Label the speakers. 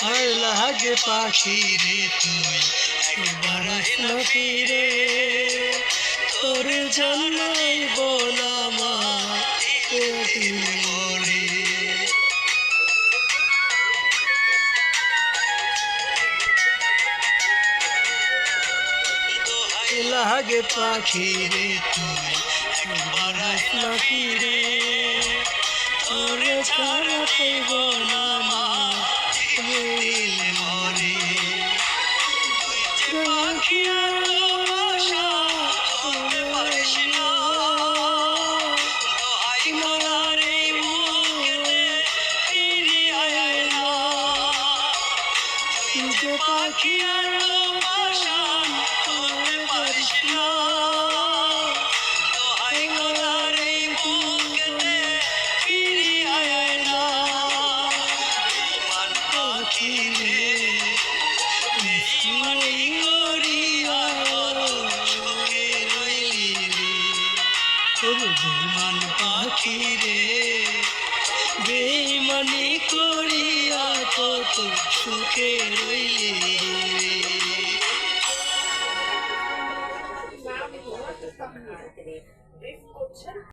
Speaker 1: আর লাগে পাখি রে তুই একবার আসনা ফিরে, তোর জন্যই বোনামা মরে। লাগে পাখি রে তুই একবার আসনা ফিরে, তোর ছাড়া কইব না মা মরে। পাখি আর ভাষা বলতে পারিস না, দোহাই খোদার এই বুকেতে ফিরে আয় না। তুই যে পাখি আর ভাষা বলতে পারিস না, দোহাই খোদার এই বুকেতে ফিরে আয় না। মান পাখি রে বেঈমানি করিয়া সুখে রইলি রে, বেঈমান পাখি রে বেঈমানি করিয়া কত সুখে রইলি রে।